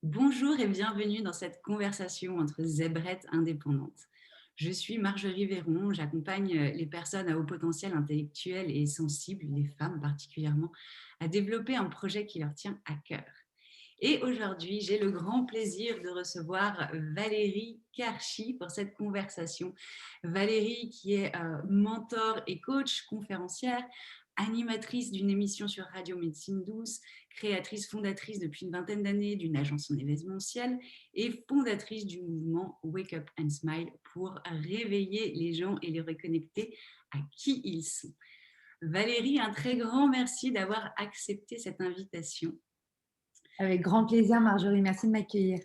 Bonjour et bienvenue dans cette conversation entre zébrettes indépendantes. Je suis Marjorie Véron, j'accompagne les personnes à haut potentiel intellectuel et sensible, les femmes particulièrement, à développer un projet qui leur tient à cœur. Et aujourd'hui, j'ai le grand plaisir de recevoir Valérie Karchi pour cette conversation. Valérie qui est mentor et coach, conférencière, animatrice d'une émission sur Radio Médecine Douce, créatrice fondatrice depuis une vingtaine d'années d'une agence en événementiel et fondatrice du mouvement Wake Up and Smile pour réveiller les gens et les reconnecter à qui ils sont. Valérie, un très grand merci d'avoir accepté cette invitation. Avec grand plaisir, Marjorie. Merci de m'accueillir.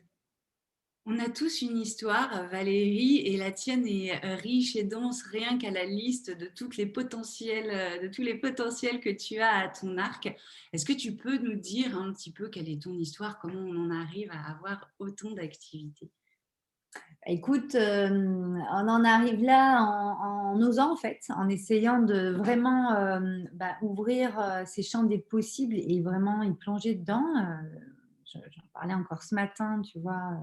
On a tous une histoire, Valérie, et la tienne est riche et dense rien qu'à la liste de de tous les potentiels que tu as à ton arc. Est-ce que tu peux nous dire un petit peu quelle est ton histoire, comment on en arrive à avoir autant d'activités? Écoute, on en arrive là en osant, en fait, en essayant de vraiment ouvrir ces champs des possibles et vraiment y plonger dedans. J'en parlais encore ce matin, tu vois,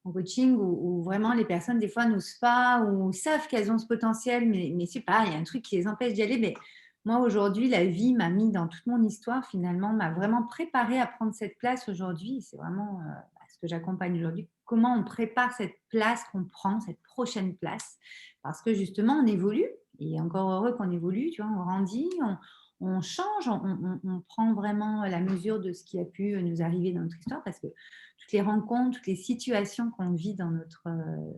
en coaching, où vraiment les personnes, des fois, n'osent pas ou savent qu'elles ont ce potentiel, mais c'est pas, il y a un truc qui les empêche d'y aller. Mais moi, aujourd'hui, la vie m'a mis dans toute mon histoire, finalement, m'a vraiment préparée à prendre cette place aujourd'hui. C'est vraiment ce que j'accompagne aujourd'hui. Comment on prépare cette place qu'on prend, cette prochaine place. Parce que justement, on évolue, et encore heureux qu'on évolue, tu vois, on grandit, on change, on prend vraiment la mesure de ce qui a pu nous arriver dans notre histoire, parce que toutes les rencontres, toutes les situations qu'on vit dans notre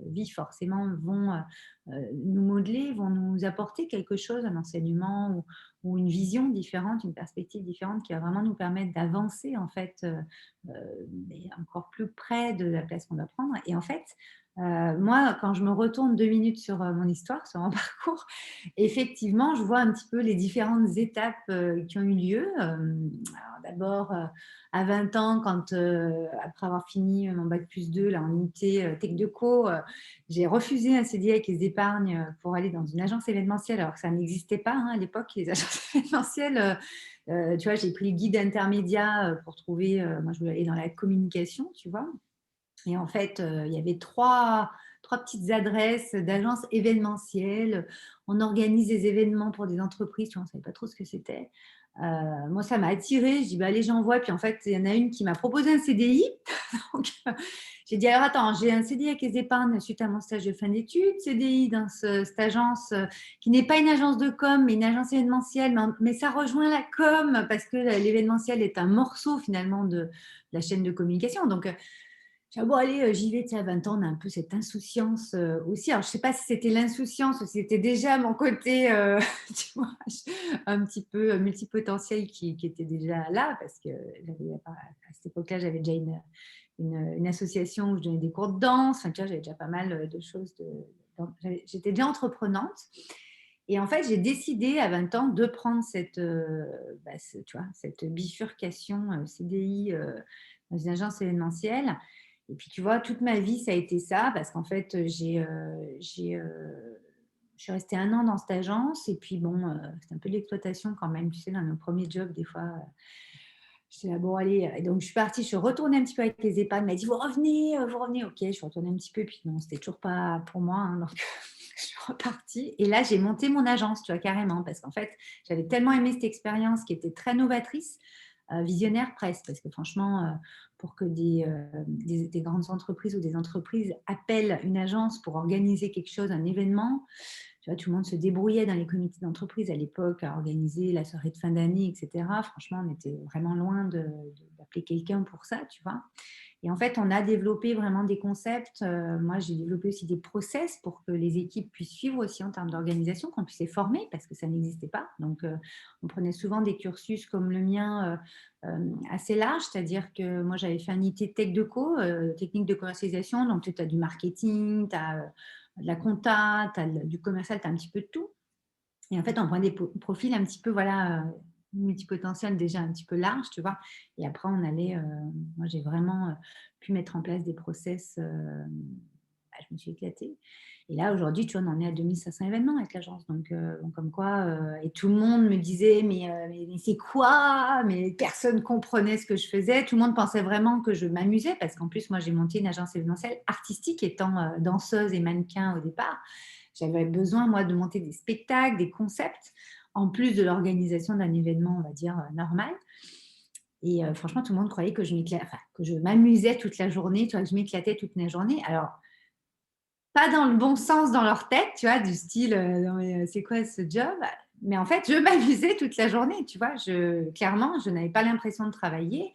vie, forcément, vont nous modeler, vont nous apporter quelque chose, un enseignement ou une vision différente, une perspective différente qui va vraiment nous permettre d'avancer, en fait, mais encore plus près de la place qu'on doit prendre. Et en fait, moi, quand je me retourne 2 minutes sur mon histoire, sur mon parcours, effectivement, je vois un petit peu les différentes étapes qui ont eu lieu. Alors d'abord, à 20 ans, quand, après avoir fini mon bac plus 2 là, en unité Tech de Co, j'ai refusé un CDI avec les épargnes pour aller dans une agence événementielle, alors que ça n'existait pas hein, à l'époque, les agences événementielles. Tu vois, j'ai pris le guide intermédiaire pour trouver, moi je voulais aller dans la communication, tu vois. Et en fait, il y avait trois petites adresses d'agences événementielles. On organise des événements pour des entreprises, tu vois, on ne savait pas trop ce que c'était. Moi, ça m'a attirée. Je dis: «Bah, allez, j'envoie». Puis en fait, il y en a une qui m'a proposé un CDI. Donc, j'ai dit: «Alors attends, j'ai un CDI avec les épargnes suite à mon stage de fin d'études, CDI dans cette agence, qui n'est pas une agence de com, mais une agence événementielle, mais ça rejoint la com parce que l'événementiel est un morceau finalement de la chaîne de communication». Donc, j'ai dit: «Ah bon allez, j'y vais». Tu sais, à 20 ans, on a un peu cette insouciance, aussi. Alors je ne sais pas si c'était l'insouciance ou si c'était déjà mon côté, tu vois, un petit peu, multipotentiel qui était déjà là parce que j'avais à cette époque-là, j'avais déjà une association où je donnais des cours de danse. Enfin, tu vois, j'avais déjà pas mal, de choses j'étais déjà entreprenante. Et en fait, j'ai décidé à 20 ans de prendre tu vois, cette bifurcation, CDI, dans une agence événementielle. Et puis, tu vois, toute ma vie, ça a été ça parce qu'en fait, je suis restée 1 an dans cette agence et puis bon, c'était un peu de l'exploitation quand même. Tu sais, dans nos premiers jobs, des fois, j'étais là: «Bon allez», et donc je suis partie, je suis retournée un petit peu avec les EHPAD. Elle m'a dit: vous revenez». OK, je suis retournée un petit peu, puis non, c'était toujours pas pour moi, hein, donc je suis repartie et là, j'ai monté mon agence, tu vois, carrément, parce qu'en fait, j'avais tellement aimé cette expérience qui était très novatrice, visionnaire presque, parce que franchement, pour que des grandes entreprises ou des entreprises appellent une agence pour organiser quelque chose, un événement, tu vois, tout le monde se débrouillait dans les comités d'entreprise à l'époque à organiser la soirée de fin d'année, et cetera. Franchement, on était vraiment loin d'appeler quelqu'un pour ça, tu vois? Et en fait, on a développé vraiment des concepts. Moi, j'ai développé aussi des process pour que les équipes puissent suivre aussi en termes d'organisation, qu'on puisse les former parce que ça n'existait pas. Donc, on prenait souvent des cursus comme le mien, assez large, c'est-à-dire que moi, j'avais fait un IT Tech de Co, technique de commercialisation. Donc, tu as du marketing, tu as de la compta, tu as du commercial, tu as un petit peu de tout. Et en fait, on prend des profils un petit peu, voilà, multipotentiels déjà un petit peu larges, tu vois? Et après on allait, moi j'ai vraiment, pu mettre en place des process, je me suis éclatée. Et là, aujourd'hui, tu vois, on en est à 2500 événements avec l'agence. Donc comme quoi, et tout le monde me disait, mais c'est quoi? Mais personne comprenait ce que je faisais. Tout le monde pensait vraiment que je m'amusais parce qu'en plus, moi, j'ai monté une agence événementielle artistique étant danseuse et mannequin au départ. J'avais besoin, moi, de monter des spectacles, des concepts, en plus de l'organisation d'un événement, on va dire, normal. Et franchement, tout le monde croyait que que je m'amusais toute la journée, tu vois, que je m'éclatais toute la journée. Alors, pas dans le bon sens dans leur tête, tu vois, du style, non mais c'est quoi ce job? Mais en fait, je m'amusais toute la journée, tu vois. Clairement, je n'avais pas l'impression de travailler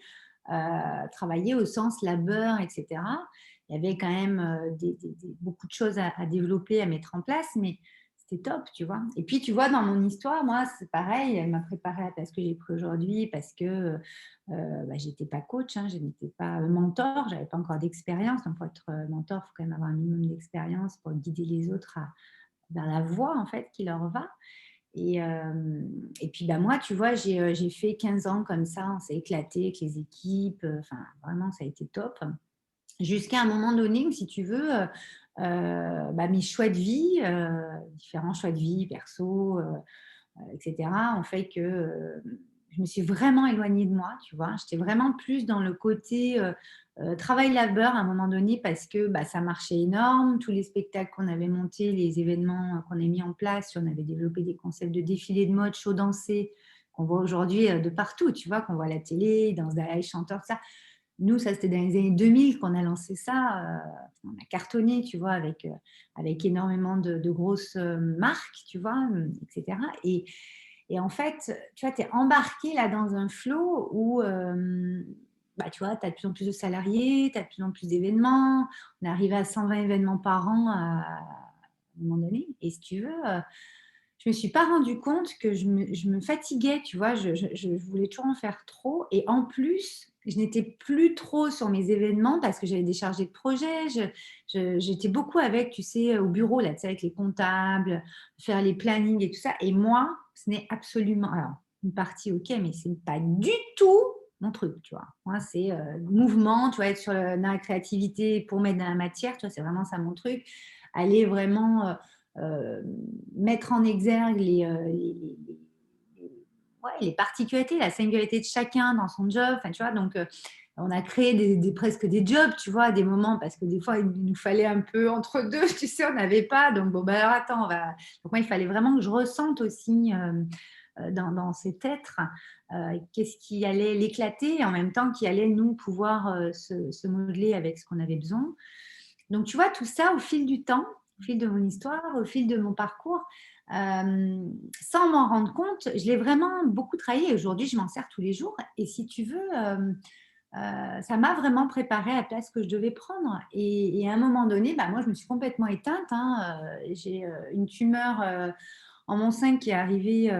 au sens labeur, et cetera. Il y avait quand même, beaucoup de choses à développer, à mettre en place, mais c'était top, tu vois? Et puis, tu vois, dans mon histoire, moi, c'est pareil, elle m'a préparée à la place que j'ai pris aujourd'hui parce que, j'étais pas coach, hein, je n'étais pas mentor, j'avais pas encore d'expérience. Donc pour être, mentor, il faut quand même avoir un minimum d'expérience pour guider les autres vers la voie, en fait, qui leur va. Et puis, bah, moi, tu vois, j'ai fait 15 ans comme ça, on s'est éclaté avec les équipes, enfin, vraiment, ça a été top. Jusqu'à un moment donné où, si tu veux, mes choix de vie, différents choix de vie perso, et cetera, ont fait que, je me suis vraiment éloignée de moi, tu vois? J'étais vraiment plus dans le côté, travail-labeur à un moment donné parce que, ça marchait énorme. Tous les spectacles qu'on avait montés, les événements, qu'on a mis en place, on avait développé des concepts de défilés de mode, show dansés, qu'on voit aujourd'hui, de partout, tu vois? Qu'on voit à la télé, Danse Live, Chanteur, tout ça. Nous, ça, c'était dans les années 2000 qu'on a lancé ça. On a cartonné, tu vois, avec énormément de grosses marques, tu vois, etc. Et en fait, tu vois, tu es embarqué là dans un flow où, tu vois, tu as de plus en plus de salariés, tu as de plus en plus d'événements. On est arrivé à 120 événements par an à un moment donné. Et si tu veux, je me suis pas rendu compte que je me fatiguais, tu vois, je voulais toujours en faire trop. Et en plus, je n'étais plus trop sur mes événements parce que j'avais des chargés de projet. J'étais beaucoup avec, tu sais, au bureau, là, tu sais, avec les comptables, faire les plannings et tout ça. Et moi, ce n'est absolument, alors, une partie, ok, mais c'est pas du tout mon truc, tu vois. Moi, c'est mouvement, tu vois, être dans la créativité pour mettre dans la matière, tu vois, c'est vraiment ça mon truc. Aller vraiment euh, mettre en exergue ouais, les particularités, la singularité de chacun dans son job. Enfin, tu vois, donc on a créé presque des jobs, tu vois, à des moments, parce que des fois, il nous fallait un peu entre deux, tu sais, on n'avait pas. Donc, bon, alors attends, on va. Donc, moi, il fallait vraiment que je ressente aussi dans cet être qu'est-ce qui allait l'éclater et en même temps qui allait nous pouvoir se modeler avec ce qu'on avait besoin. Donc, tu vois, tout ça au fil du temps, au fil de mon histoire, au fil de mon parcours, sans m'en rendre compte, je l'ai vraiment beaucoup travaillé. Aujourd'hui, je m'en sers tous les jours. Et si tu veux, ça m'a vraiment préparée à la place que je devais prendre. Et à un moment donné, moi, je me suis complètement éteinte, hein. J'ai une tumeur en mon sein qui est arrivée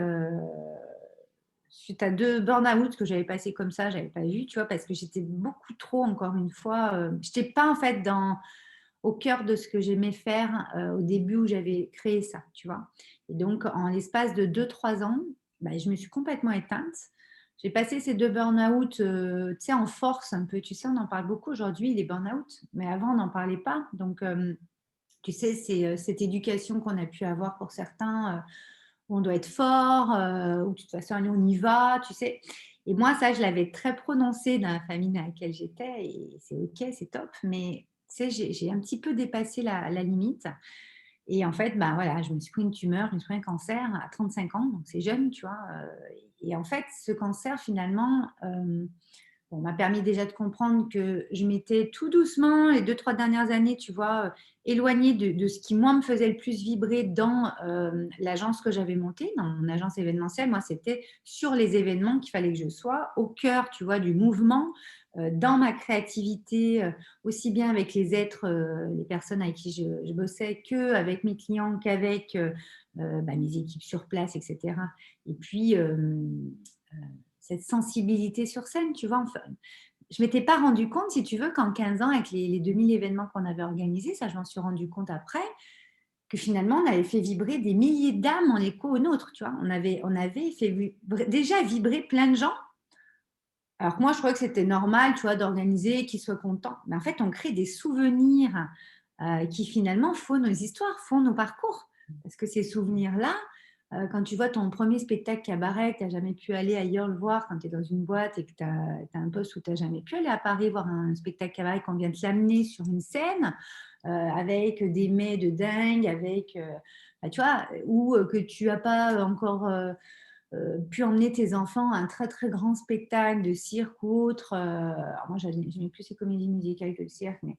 suite à 2 burn-out que j'avais passé comme ça, j'avais pas vu, tu vois? Parce que j'étais beaucoup trop, encore une fois, j'étais pas en fait au cœur de ce que j'aimais faire, au début où j'avais créé ça, tu vois? Et donc en l'espace de 2-3 ans, je me suis complètement éteinte. J'ai passé ces 2 burn-out, tu sais, en force un peu. Tu sais, on en parle beaucoup aujourd'hui, les burn-out, mais avant on n'en parlait pas. Donc tu sais, c'est, cette éducation qu'on a pu avoir pour certains, où on doit être fort, où de toute façon, allez, on y va, tu sais. Et moi, ça, je l'avais très prononcé dans la famille dans laquelle j'étais, et c'est OK, c'est top. Mais tu sais, j'ai un petit peu dépassé la limite. Et en fait, voilà, je me suis pris une tumeur, je me suis pris un cancer à 35 ans, donc c'est jeune, tu vois. Et en fait, ce cancer, finalement, bon, m'a permis déjà de comprendre que je m'étais tout doucement, les 2-3 dernières années, tu vois, éloignée de ce qui, moi, me faisait le plus vibrer dans l'agence que j'avais montée, dans mon agence événementielle. Moi, c'était sur les événements qu'il fallait que je sois au cœur, tu vois, du mouvement, dans ma créativité, aussi bien avec les êtres, les personnes avec qui je bossais, qu'avec mes clients, qu'avec mes équipes sur place, etc. Et puis, cette sensibilité sur scène, tu vois. Enfin, je ne m'étais pas rendu compte, si tu veux, qu'en 15 ans, avec les 2000 événements qu'on avait organisés, ça, je m'en suis rendu compte après, que finalement, on avait fait vibrer des milliers d'âmes en écho aux nôtres, tu vois. On avait fait déjà vibrer plein de gens. Alors que moi, je croyais que c'était normal, tu vois, d'organiser, qu'ils soient contents. Mais en fait, on crée des souvenirs qui finalement font nos histoires, font nos parcours. Parce que ces souvenirs-là, quand tu vois ton premier spectacle cabaret, que tu n'as jamais pu aller ailleurs le voir, quand tu es dans une boîte et que tu as un poste où tu n'as jamais pu aller à Paris voir un spectacle cabaret, qu'on vient de l'amener sur une scène, avec des mets de dingue, avec, bah, tu vois, ou que tu n'as pas encore pu emmener tes enfants à un très très grand spectacle de cirque ou autre. Alors moi, j'aimais plus ces comédies musicales que le cirque, mais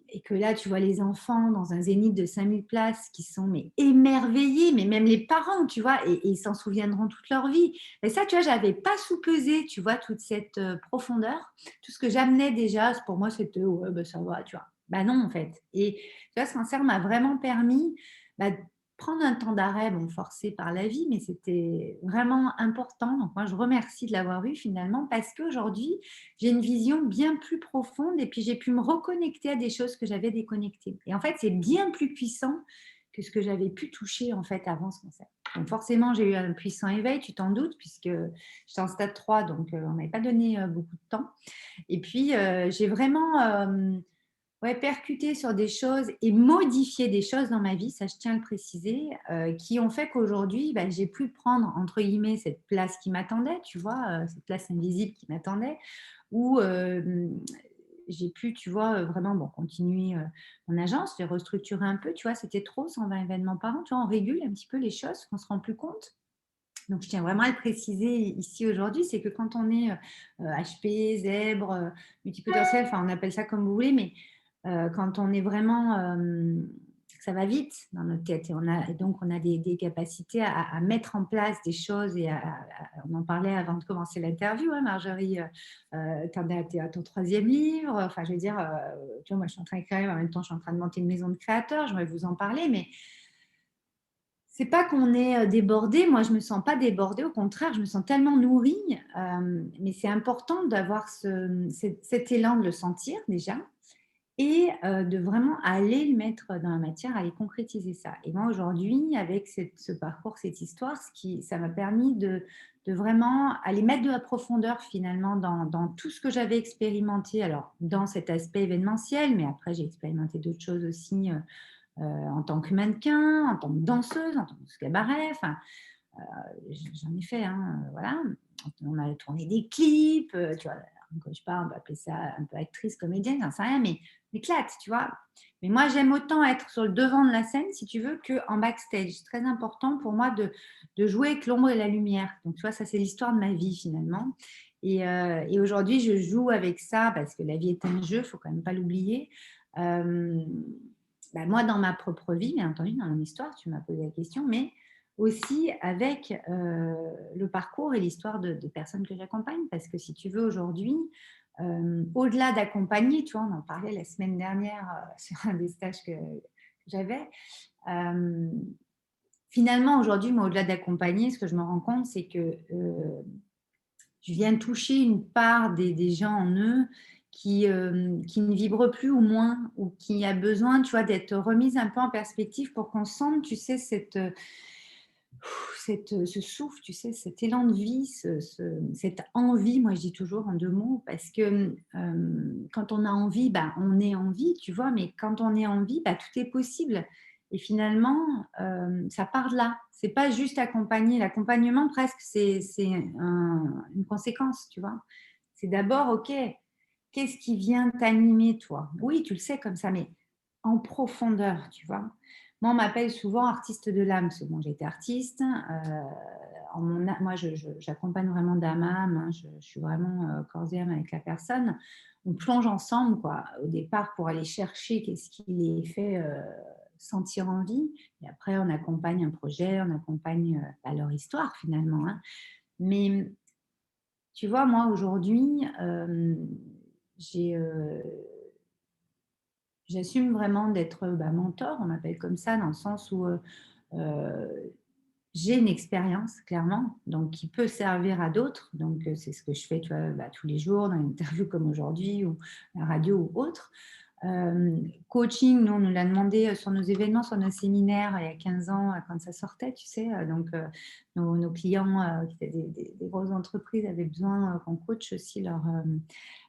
et que là, tu vois les enfants dans un zénith de 5000 places qui sont mais émerveillés, mais même les parents, tu vois, et ils s'en souviendront toute leur vie. Et ça, tu vois, j'avais pas sous-pesé, tu vois, toute cette profondeur. Tout ce que j'amenais déjà, pour moi, c'était ouais, ben, ça va, tu vois. Bah non, en fait. Et tu vois, ce concert m'a vraiment permis bah, de prendre un temps d'arrêt, bon, forcé par la vie, mais c'était vraiment important. Donc moi, je remercie de l'avoir eu finalement parce qu'aujourd'hui, j'ai une vision bien plus profonde et puis j'ai pu me reconnecter à des choses que j'avais déconnectées. Et en fait, c'est bien plus puissant que ce que j'avais pu toucher en fait avant ce concert. Donc forcément, j'ai eu un puissant éveil, tu t'en doutes, puisque j'étais en stade 3, donc on m'avait pas donné beaucoup de temps. Et puis, j'ai vraiment ouais, percuté sur des choses et modifié des choses dans ma vie, ça je tiens à le préciser, qui ont fait qu'aujourd'hui, bah, j'ai pu prendre, entre guillemets, cette place qui m'attendait, tu vois, cette place invisible qui m'attendait, où j'ai pu, tu vois, vraiment bon, continuer mon agence, j'ai restructuré un peu, tu vois, c'était trop 120 événements par an, tu vois, on régule un petit peu les choses, qu'on ne se rend plus compte. Donc, je tiens vraiment à le préciser ici aujourd'hui, c'est que quand on est HP, zèbre, multipotentiel, enfin on appelle ça comme vous voulez, mais quand on est vraiment, ça va vite dans notre tête et donc on a des capacités à mettre en place des choses et on en parlait avant de commencer l'interview, hein, Marjorie, tu es à ton troisième livre, enfin je veux dire, tu vois, moi je suis en train d'écrire, en même temps je suis en train de monter une maison de créateurs, je vais vous en parler, mais c'est pas qu'on est débordé, moi je me sens pas débordée, au contraire, je me sens tellement nourrie, mais c'est important d'avoir cet élan de le sentir déjà et de vraiment aller le mettre dans la matière, aller concrétiser ça. Et moi aujourd'hui, avec ce parcours, cette histoire, ça m'a permis de vraiment aller mettre de la profondeur finalement dans tout ce que j'avais expérimenté, alors dans cet aspect événementiel, mais après j'ai expérimenté d'autres choses aussi en tant que mannequin, en tant que danseuse, en tant que cabaret, enfin, j'en ai fait, hein, voilà. On a tourné des clips, tu vois, quand je parle, on va appeler ça un peu actrice, comédienne, j'en sais rien, mais m'éclate, tu vois. Mais moi, j'aime autant être sur le devant de la scène, si tu veux, qu'en backstage. C'est très important pour moi de jouer avec l'ombre et la lumière. Donc, tu vois, ça, c'est l'histoire de ma vie, finalement. Et aujourd'hui, je joue avec ça parce que la vie est un jeu, il ne faut quand même pas l'oublier. Euh, bah, moi, dans ma propre vie, bien entendu, dans mon histoire, tu m'as posé la question, mais aussi avec le parcours et l'histoire de personnes que j'accompagne. Parce que si tu veux, aujourd'hui, au-delà d'accompagner, tu vois, on en parlait la semaine dernière sur un des stages que j'avais. Euh, Finalement, aujourd'hui, moi, au-delà d'accompagner, ce que je me rends compte, c'est que je viens toucher une part des gens en eux qui ne vibre plus ou moins, ou qui a besoin, tu vois, d'être remise un peu en perspective pour qu'on sente, tu sais, ce souffle, tu sais, cet élan de vie, cette envie, moi je dis toujours en deux mots, parce que quand on a envie, bah, on est en vie, tu vois, mais quand on est en vie, bah, tout est possible. Et finalement, ça part de là. C'est pas juste accompagner. L'accompagnement, presque, c'est une conséquence, tu vois. C'est d'abord, OK, qu'est-ce qui vient t'animer, toi? Oui, tu le sais comme ça, mais en profondeur, tu vois. Moi, on m'appelle souvent artiste de l'âme, parce que bon, j'ai été artiste. Moi, j'accompagne vraiment d'âme à âme, hein, je suis vraiment corps et âme avec la personne. On plonge ensemble, quoi, au départ, pour aller chercher qu'est-ce qui les fait sentir en vie. Et après, on accompagne un projet, on accompagne leur histoire, finalement, hein. Mais tu vois, moi, aujourd'hui, j'ai... j'assume vraiment d'être mentor, on m'appelle comme ça, dans le sens où euh, j'ai une expérience, clairement, donc qui peut servir à d'autres. Donc, c'est ce que je fais, tu vois, tous les jours, dans une interview comme aujourd'hui, ou la radio ou autre. Coaching, nous, on nous l'a demandé sur nos événements, sur nos séminaires, il y a 15 ans, quand ça sortait, tu sais. Donc, nos clients qui étaient des grosses entreprises avaient besoin qu'on coach aussi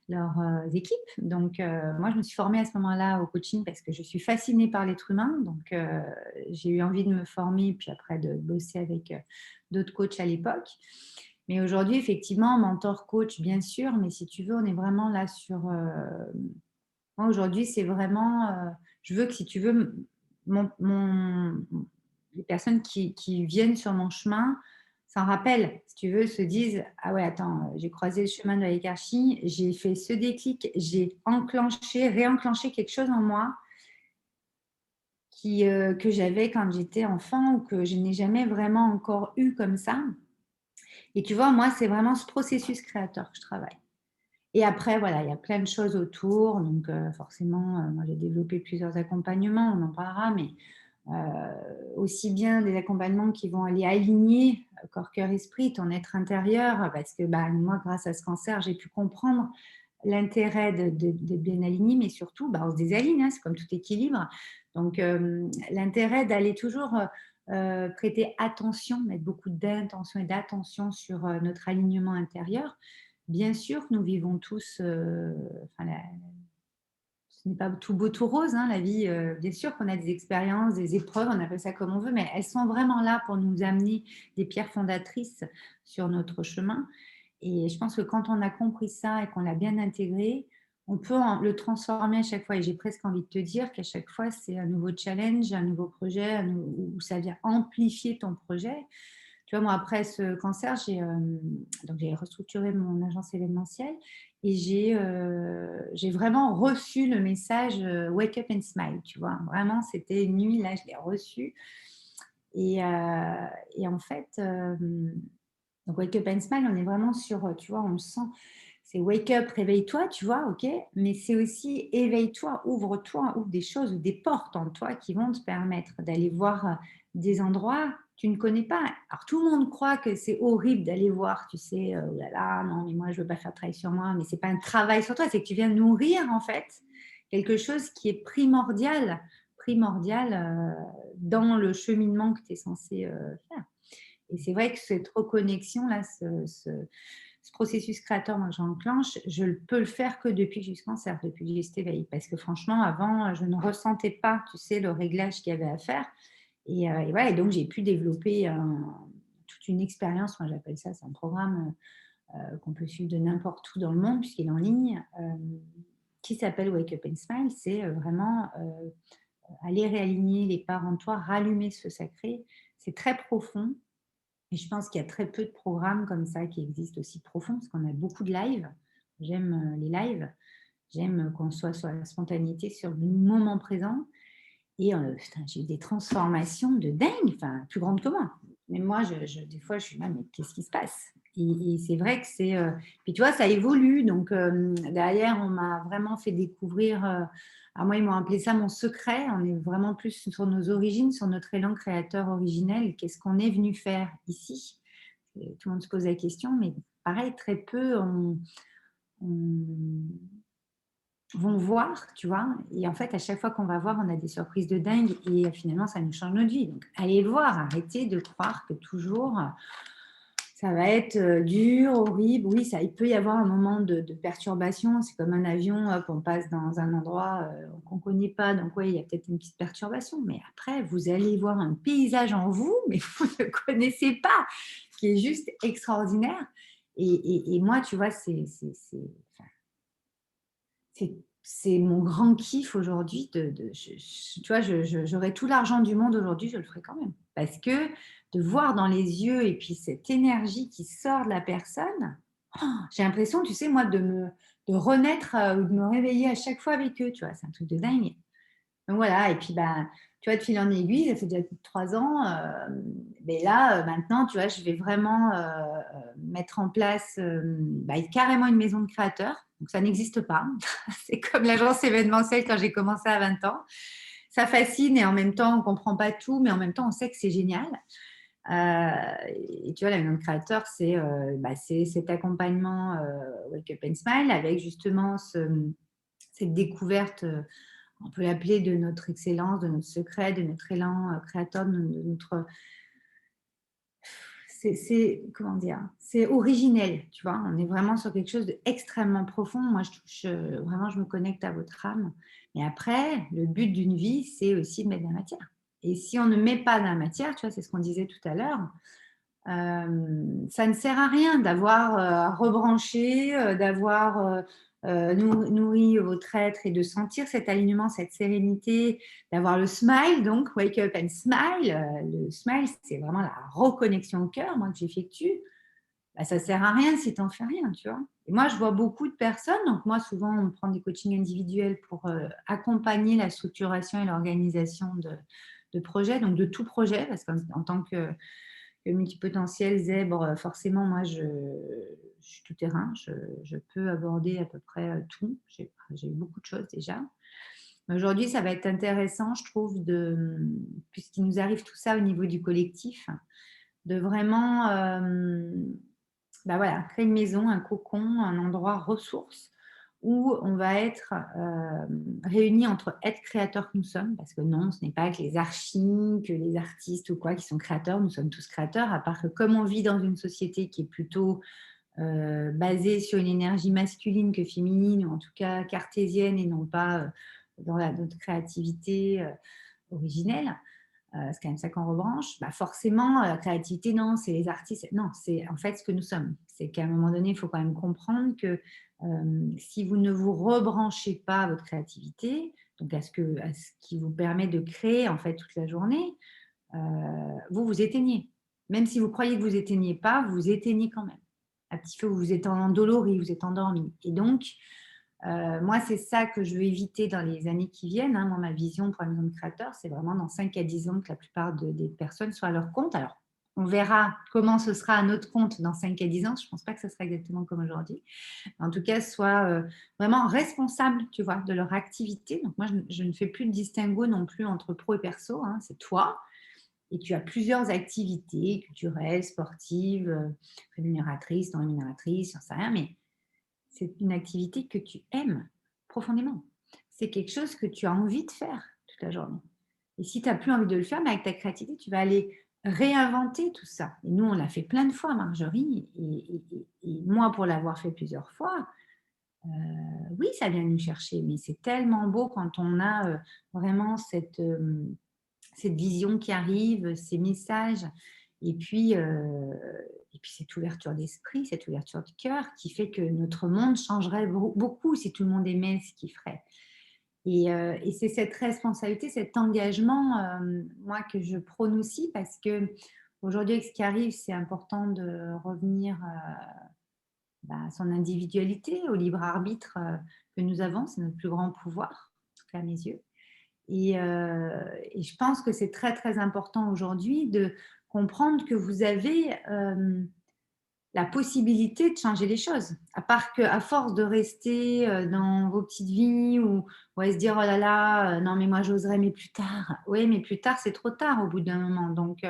leurs équipes. Donc, moi, je me suis formée à ce moment-là au coaching parce que je suis fascinée par l'être humain. Donc, j'ai eu envie de me former, puis après de bosser avec d'autres coachs à l'époque. Mais aujourd'hui, effectivement, mentor, coach, bien sûr, mais si tu veux, on est vraiment là sur... moi, aujourd'hui, c'est vraiment... je veux que, si tu veux, les personnes qui viennent sur mon chemin s'en rappellent, si tu veux, se disent: ah ouais, attends, j'ai croisé le chemin de la hiérarchie, j'ai fait ce déclic, j'ai réenclenché quelque chose en moi que j'avais quand j'étais enfant ou que je n'ai jamais vraiment encore eu comme ça. Et tu vois, moi, c'est vraiment ce processus créateur que je travaille. Et après, voilà, il y a plein de choses autour. Donc, forcément, moi, j'ai développé plusieurs accompagnements, on en parlera, mais aussi bien des accompagnements qui vont aller aligner corps, cœur, esprit, ton être intérieur, parce que bah, moi, grâce à ce cancer, j'ai pu comprendre l'intérêt d'être bien aligné, mais surtout, bah, on se désaligne, hein, c'est comme tout équilibre. Donc, l'intérêt d'aller toujours prêter attention, mettre beaucoup d'intention et d'attention sur notre alignement intérieur. Bien sûr que nous vivons tous, enfin, ce n'est pas tout beau, tout rose, hein, la vie. Bien sûr qu'on a des expériences, des épreuves, on appelle ça comme on veut, mais elles sont vraiment là pour nous amener des pierres fondatrices sur notre chemin. Et je pense que quand on a compris ça et qu'on l'a bien intégré, on peut le transformer à chaque fois. Et j'ai presque envie de te dire qu'à chaque fois, c'est un nouveau challenge, un nouveau projet, où ça vient amplifier ton projet. Tu vois, moi, après ce cancer, j'ai restructuré mon agence événementielle et j'ai vraiment reçu le message Wake up and smile, tu vois. Vraiment, c'était une nuit, là, je l'ai reçu. Et en fait, donc Wake up and smile, on est vraiment sur, tu vois, on le sent, c'est wake up, réveille-toi, tu vois, ok, mais c'est aussi éveille-toi, ouvre-toi, ouvre des choses ou des portes en toi qui vont te permettre d'aller voir des endroits que tu ne connais pas. Alors tout le monde croit que c'est horrible d'aller voir, tu sais, oh là là, non, mais moi je veux pas faire travail sur moi, mais c'est pas un travail sur toi, c'est que tu viens nourrir en fait quelque chose qui est primordial dans le cheminement que tu es censé faire. Et c'est vrai que cette reconnexion-là, ce processus créateur, moi, que j'enclenche, je ne peux le faire que depuis que j'ai eu ce cancer, depuis que j'ai cet éveil. Parce que franchement, avant, je ne ressentais pas, tu sais, le réglage qu'il y avait à faire. Et voilà, et donc, j'ai pu développer toute une expérience. Moi, j'appelle ça, c'est un programme qu'on peut suivre de n'importe où dans le monde, puisqu'il est en ligne, qui s'appelle Wake Up and Smile. C'est vraiment aller réaligner les parts en toi, rallumer ce sacré. C'est très profond. Et je pense qu'il y a très peu de programmes comme ça qui existent aussi profonds, parce qu'on a beaucoup de lives. J'aime les lives. J'aime qu'on soit sur la spontanéité, sur le moment présent. Et putain, j'ai eu des transformations de dingue, enfin, plus grandes que moi. Mais moi, des fois, je suis là, mais qu'est-ce qui se passe? Et c'est vrai que c'est... puis tu vois, ça évolue. Donc, derrière, on m'a vraiment fait découvrir... alors moi, ils m'ont appelé ça mon secret. On est vraiment plus sur nos origines, sur notre élan créateur originel. Qu'est-ce qu'on est venu faire ici? Et tout le monde se pose la question, mais pareil, très peu on- vont voir, tu vois. Et en fait, à chaque fois qu'on va voir, on a des surprises de dingue et finalement, ça nous change notre vie. Donc, allez voir, arrêtez de croire que toujours, ça va être dur, horrible. Oui, il peut y avoir un moment de perturbation. C'est comme un avion, hop, on passe dans un endroit qu'on ne connaît pas. Donc, oui, il y a peut-être une petite perturbation. Mais après, vous allez voir un paysage en vous, mais vous ne connaissez pas, qui est juste extraordinaire. Et moi, tu vois, enfin, c'est mon grand kiff aujourd'hui. Tu vois, j'aurais tout l'argent du monde aujourd'hui, je le ferais quand même. Parce que de voir dans les yeux et puis cette énergie qui sort de la personne, j'ai l'impression, tu sais, moi, de renaître ou de me réveiller à chaque fois avec eux. Tu vois, c'est un truc de dingue. Donc voilà, et puis bah, tu vois, de fil en aiguille, ça fait déjà plus de 3 ans. Mais là, maintenant, tu vois, je vais vraiment mettre en place bah, carrément une maison de créateurs. Donc ça n'existe pas. C'est comme l'agence événementielle quand j'ai commencé à 20 ans. Ça fascine et en même temps, on ne comprend pas tout, mais en même temps, on sait que c'est génial. Et tu vois, la maison de créateurs, c'est cet accompagnement Wake Up and Smile avec justement cette découverte. On peut l'appeler de notre excellence, de notre secret, de notre élan créateur, de notre... comment dire, c'est originel, tu vois. On est vraiment sur quelque chose d'extrêmement profond. Moi, vraiment, je me connecte à votre âme. Et après, le but d'une vie, c'est aussi de mettre de la matière. Et si on ne met pas de la matière, tu vois, c'est ce qu'on disait tout à l'heure, ça ne sert à rien d'avoir rebranché, d'avoir nourri votre être et de sentir cet alignement, cette sérénité, d'avoir le smile, donc wake up and smile. Le smile, c'est vraiment la reconnexion au cœur, moi, que j'effectue. Bah, ça ne sert à rien si tu n'en fais rien, tu vois. Et moi, je vois beaucoup de personnes, donc moi, souvent, on prend des coachings individuels pour accompagner la structuration et l'organisation de projets, donc de tout projet, parce qu'en tant que multipotentiel, zèbre, forcément, moi, je suis tout terrain. Je peux aborder à peu près tout. J'ai eu beaucoup de choses déjà. Mais aujourd'hui, ça va être intéressant, je trouve, puisqu'il nous arrive tout ça au niveau du collectif, de vraiment bah voilà, créer une maison, un cocon, un endroit ressource où on va être réunis entre être créateurs que nous sommes, parce que non, ce n'est pas que les archis, que les artistes ou quoi qui sont créateurs, nous sommes tous créateurs, à part que comme on vit dans une société qui est plutôt basée sur une énergie masculine que féminine, ou en tout cas cartésienne et non pas dans notre créativité originelle, c'est quand même ça qu'on rebranche, bah forcément, la créativité, non, c'est les artistes. Non, c'est en fait ce que nous sommes. C'est qu'à un moment donné, il faut quand même comprendre que si vous ne vous rebranchez pas à votre créativité, donc à ce qui vous permet de créer en fait toute la journée, vous vous éteignez. Même si vous croyez que vous éteignez pas, vous éteignez quand même. À petit feu, vous êtes endolori, vous êtes endormi. Et donc, moi, c'est ça que je veux éviter dans les années qui viennent. Hein. Moi, ma vision pour la maison de créateur, c'est vraiment dans 5 à 10 ans que la plupart des personnes soient à leur compte. Alors, on verra comment ce sera à notre compte dans 5 à 10 ans. Je ne pense pas que ce sera exactement comme aujourd'hui. En tout cas, soient vraiment responsables, tu vois, de leur activité. Donc, moi, je ne fais plus de distinguo non plus entre pro et perso. Hein. C'est toi. Et tu as plusieurs activités culturelles, sportives, rémunératrices, non rémunératrices, j'en sais rien, mais c'est une activité que tu aimes profondément. C'est quelque chose que tu as envie de faire toute la journée. Et si tu n'as plus envie de le faire, mais avec ta créativité, tu vas aller réinventer tout ça. Et nous, on l'a fait plein de fois, Marjorie, et moi, pour l'avoir fait plusieurs fois, oui, ça vient nous chercher, mais c'est tellement beau quand on a vraiment cette vision qui arrive, ces messages, et puis, cette ouverture d'esprit, cette ouverture de cœur qui fait que notre monde changerait beaucoup si tout le monde aimait ce qu'il ferait. Et c'est cette responsabilité, cet engagement, moi, que je prône aussi parce que aujourd'hui, avec ce qui arrive, c'est important de revenir à son individualité, au libre arbitre que nous avons. C'est notre plus grand pouvoir, en tout cas à mes yeux. Et je pense que c'est très, très important aujourd'hui de comprendre que vous avez la possibilité de changer les choses. À part qu'à force de rester dans vos petites vies ou à se dire, oh là là, non mais moi j'oserais, mais plus tard. Oui, mais plus tard, c'est trop tard au bout d'un moment. Donc,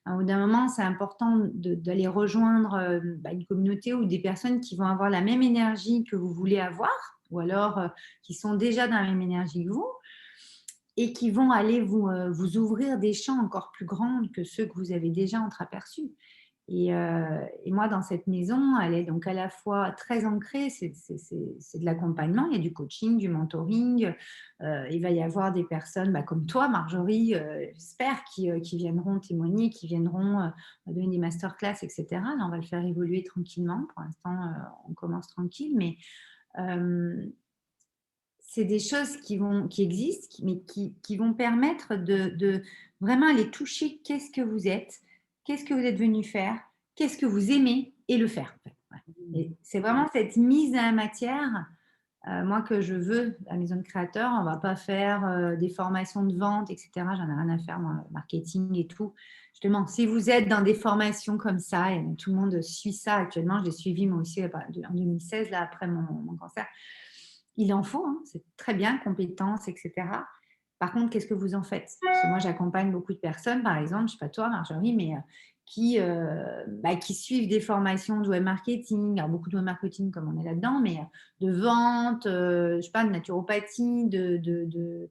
au bout d'un moment, c'est important d'aller rejoindre une communauté ou des personnes qui vont avoir la même énergie que vous voulez avoir, ou alors qui sont déjà dans la même énergie que vous, et qui vont aller vous ouvrir des champs encore plus grands que ceux que vous avez déjà entreaperçus. Et moi, dans cette maison, elle est donc à la fois très ancrée, c'est de l'accompagnement, il y a du coaching, du mentoring, il va y avoir des personnes comme toi, Marjorie, j'espère, qui viendront témoigner, qui viendront donner des masterclass, etc. Là, on va le faire évoluer tranquillement. Pour l'instant, on commence tranquille, mais c'est des choses qui existent, mais qui vont permettre de vraiment aller toucher qu'est-ce que vous êtes, qu'est-ce que vous êtes venu faire, qu'est-ce que vous aimez et le faire. En fait. Ouais. Et c'est vraiment cette mise à la matière, moi, que je veux à Maison de Créateur. On ne va pas faire des formations de vente, etc. J'en ai rien à faire, moi, marketing et tout. Justement, si vous êtes dans des formations comme ça, et tout le monde suit ça actuellement, je l'ai suivi moi aussi en 2016, là, après mon cancer. Il en faut, hein, c'est très bien, compétences, etc. Par contre, qu'est-ce que vous en faites? Parce que moi, j'accompagne beaucoup de personnes, par exemple, je ne sais pas toi, Marjorie, mais qui suivent des formations de web marketing, alors beaucoup de web marketing comme on est là-dedans, mais de vente, je ne sais pas, de naturopathie, de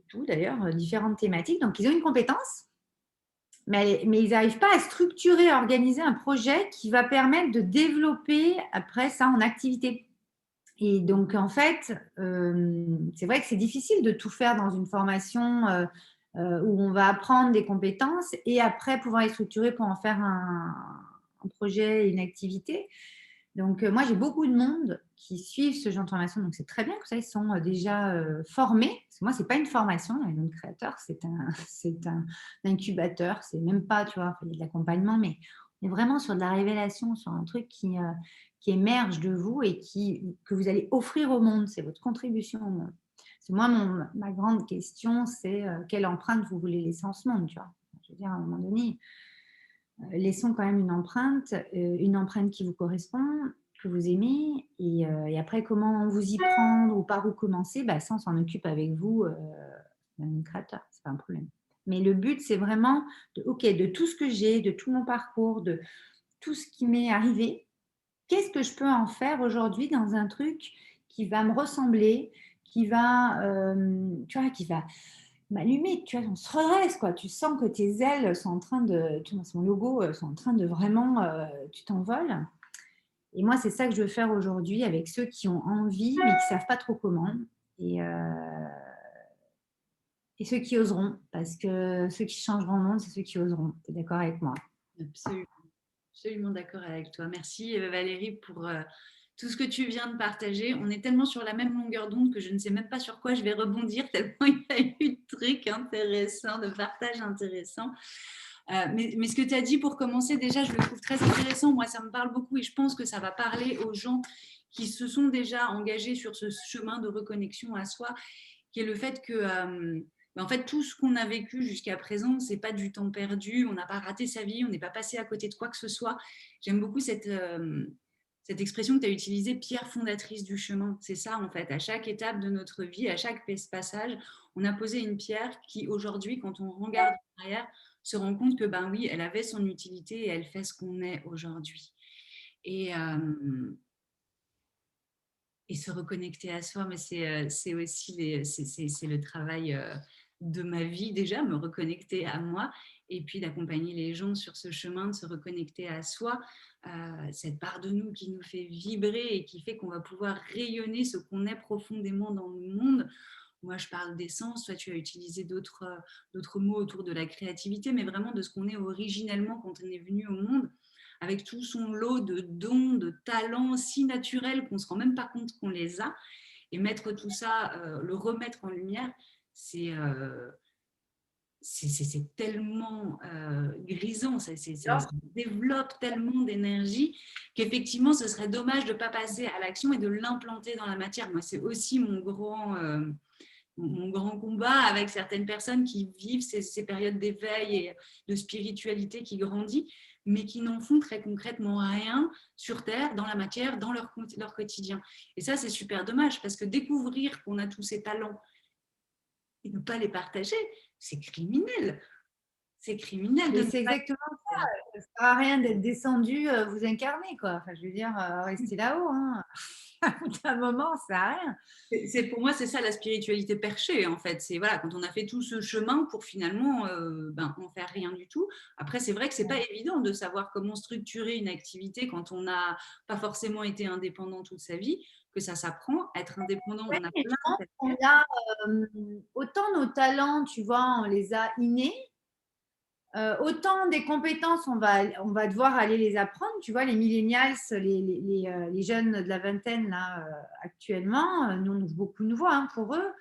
tout d'ailleurs, différentes thématiques. Donc, ils ont une compétence, mais ils n'arrivent pas à structurer, à organiser un projet qui va permettre de développer après ça en activité. Et donc, en fait, c'est vrai que c'est difficile de tout faire dans une formation où on va apprendre des compétences et après pouvoir les structurer pour en faire un projet, une activité. Donc, moi, j'ai beaucoup de monde qui suivent ce genre de formation. Donc, c'est très bien que ça, ils sont déjà formés. Parce que moi, ce n'est pas une formation, un créateur, c'est un incubateur. C'est même pas, tu vois, il y a de l'accompagnement, mais on est vraiment sur de la révélation, sur un truc qui émerge de vous et que vous allez offrir au monde. C'est votre contribution au monde. Parce que moi, ma grande question, c'est quelle empreinte vous voulez laisser en ce monde, tu vois. Je veux dire, à un moment donné, laissons quand même une empreinte qui vous correspond, que vous aimez. Et après, comment vous y prendre ou par où commencer, bah, ça, on s'en occupe avec vous, le créateur. C'est pas un problème. Mais le but, c'est vraiment de tout ce que j'ai, de tout mon parcours, de tout ce qui m'est arrivé, qu'est-ce que je peux en faire aujourd'hui dans un truc qui va me ressembler, tu vois, qui va m'allumer, tu vois, on se redresse, quoi. Tu sens que tes ailes sont en train de, tu vois, c'est mon logo, sont en train de vraiment, tu t'envoles. Et moi, c'est ça que je veux faire aujourd'hui avec ceux qui ont envie, mais qui ne savent pas trop comment. Et, euh, et ceux qui oseront, parce que ceux qui changeront le monde, c'est ceux qui oseront. Tu es d'accord avec moi? Absolument. Absolument d'accord avec toi. Merci Valérie pour tout ce que tu viens de partager. On est tellement sur la même longueur d'onde que je ne sais même pas sur quoi je vais rebondir, tellement il y a eu de trucs intéressants, de partages intéressants. Mais ce que tu as dit pour commencer, déjà, je le trouve très intéressant. Moi, ça me parle beaucoup et je pense que ça va parler aux gens qui se sont déjà engagés sur ce chemin de reconnexion à soi, qui est le fait que en fait, tout ce qu'on a vécu jusqu'à présent, c'est pas du temps perdu, on n'a pas raté sa vie, on n'est pas passé à côté de quoi que ce soit. J'aime beaucoup cette expression que tu as utilisée, pierre fondatrice du chemin. C'est ça, en fait. À chaque étape de notre vie, à chaque passage, on a posé une pierre qui, aujourd'hui, quand on regarde derrière, se rend compte que, ben oui, elle avait son utilité et elle fait ce qu'on est aujourd'hui. Et, euh, et se reconnecter à soi, mais c'est aussi c'est le travail de ma vie déjà, me reconnecter à moi et puis d'accompagner les gens sur ce chemin de se reconnecter à soi, cette part de nous qui nous fait vibrer et qui fait qu'on va pouvoir rayonner ce qu'on est profondément dans le monde. Moi, je parle d'essence, toi, tu as utilisé d'autres mots autour de la créativité, mais vraiment de ce qu'on est originellement quand on est venu au monde, avec tout son lot de dons, de talents si naturels qu'on ne se rend même pas compte qu'on les a. Et mettre tout ça, le remettre en lumière, c'est tellement grisant, ça développe tellement d'énergie qu'effectivement, ce serait dommage de ne pas passer à l'action et de l'implanter dans la matière. Moi, c'est aussi mon grand combat avec certaines personnes qui vivent ces périodes d'éveil et de spiritualité qui grandit, mais qui n'en font très concrètement rien sur Terre, dans la matière, dans leur quotidien. Et ça, c'est super dommage, parce que découvrir qu'on a tous ces talents et ne pas les partager, c'est criminel. C'est criminel de Mais ne c'est pas exactement ça. faire. Ça ne sert à rien d'être descendu, vous incarner, quoi. Enfin, je veux dire, restez là-haut. Hein. À bout d'un moment, ça sert à rien. Pour moi, c'est ça la spiritualité perchée, en fait. C'est voilà, quand on a fait tout ce chemin pour finalement en faire rien du tout. Après, c'est vrai que c'est pas évident de savoir comment structurer une activité quand on n'a pas forcément été indépendant toute sa vie, que ça s'apprend. Être indépendant, Ouais, on a mais plein je pense de qu'on casquettes. a autant nos talents, tu vois, on les a innés. Autant des compétences, on va devoir aller les apprendre. Tu vois, les millennials, les jeunes de la vingtaine là, actuellement, nous, on ouvre beaucoup de voies hein, pour eux.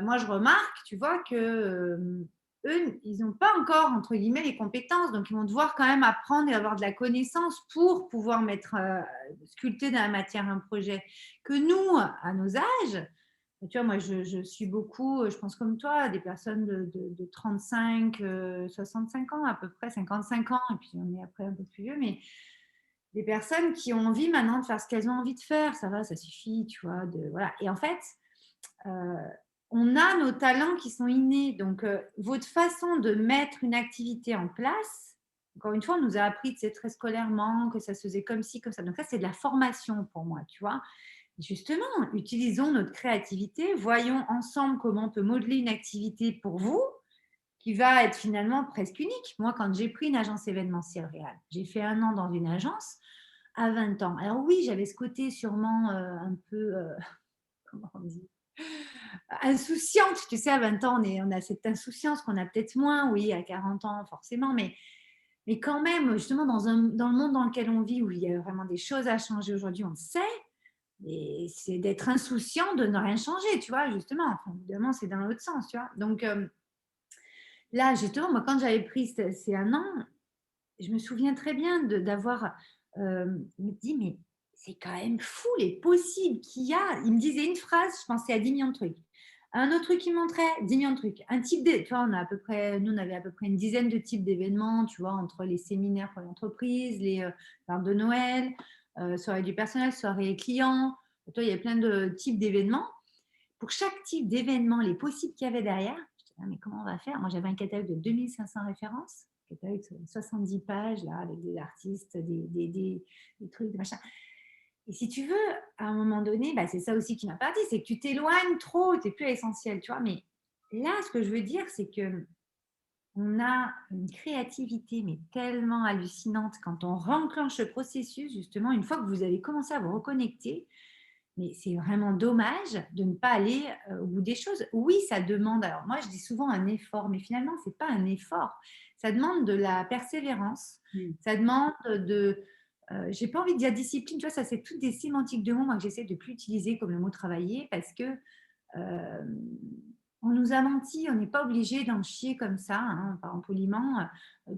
Moi, je remarque, tu vois, que eux, ils n'ont pas encore, entre guillemets, les compétences. Donc, ils vont devoir quand même apprendre et avoir de la connaissance pour pouvoir sculpter dans la matière un projet. Que nous, à nos âges, tu vois, moi, je suis beaucoup, je pense comme toi, des personnes de 35, 65 ans à peu près, 55 ans, et puis on est après un peu plus vieux, mais des personnes qui ont envie maintenant de faire ce qu'elles ont envie de faire. Ça va, ça suffit, tu vois. Voilà. Et en fait, euh, on a nos talents qui sont innés. Donc, votre façon de mettre une activité en place, encore une fois, on nous a appris très scolairement que ça se faisait comme ci, comme ça. Donc, ça, c'est de la formation pour moi, tu vois. Justement, utilisons notre créativité, voyons ensemble comment on peut modeler une activité pour vous qui va être finalement presque unique. Moi, quand j'ai pris une agence événementielle réelle, j'ai fait 1 an dans une agence à 20 ans. Alors oui, j'avais ce côté sûrement, un peu, comment on dit? Insouciante, tu sais, à 20 ans, on a cette insouciance qu'on a peut-être moins, oui, à 40 ans forcément, mais quand même, justement, dans le monde dans lequel on vit, où il y a vraiment des choses à changer aujourd'hui, on le sait, et c'est d'être insouciant de ne rien changer, tu vois, justement. Enfin, évidemment, c'est dans l'autre sens, tu vois. Donc là, justement, moi, quand j'avais pris ces 1 an, je me souviens très bien d'avoir, je me dis: «Mais c'est quand même fou les possibles qu'il y a». Il me disait une phrase, je pensais à 10 millions de trucs. Un autre truc qu'il montrait, 10 millions de trucs. Un type de, tu vois, on avait à peu près une dizaine de types d'événements, tu vois, entre les séminaires pour l'entreprise, les, cartes de Noël, soirée du personnel, soirée clients. Tu vois, il y a plein de types d'événements. Pour chaque type d'événement, les possibles qu'il y avait derrière, je dis: «Ah mais comment on va faire?» Moi, j'avais un catalogue de 2 500 références, catalogue de 70 pages là, avec des artistes, des trucs, des machins. Et si tu veux, à un moment donné, bah, c'est ça aussi qui m'a pas dit, c'est que tu t'éloignes trop, tu es plus essentiel, tu vois? Mais là, ce que je veux dire, c'est qu'on a une créativité, mais tellement hallucinante quand on renclenche le processus, justement, une fois que vous avez commencé à vous reconnecter, mais c'est vraiment dommage de ne pas aller, au bout des choses. Oui, ça demande, alors moi je dis souvent un effort, mais finalement c'est pas un effort. Ça demande de la persévérance, Mmh. ça demande de, j'ai pas envie de dire discipline, tu vois? Ça, c'est toutes des sémantiques de mots, moi, que j'essaie de plus utiliser comme le mot travailler parce que, hem, on nous a menti, on n'est pas obligé d'en chier comme ça, hein, parlant poliment,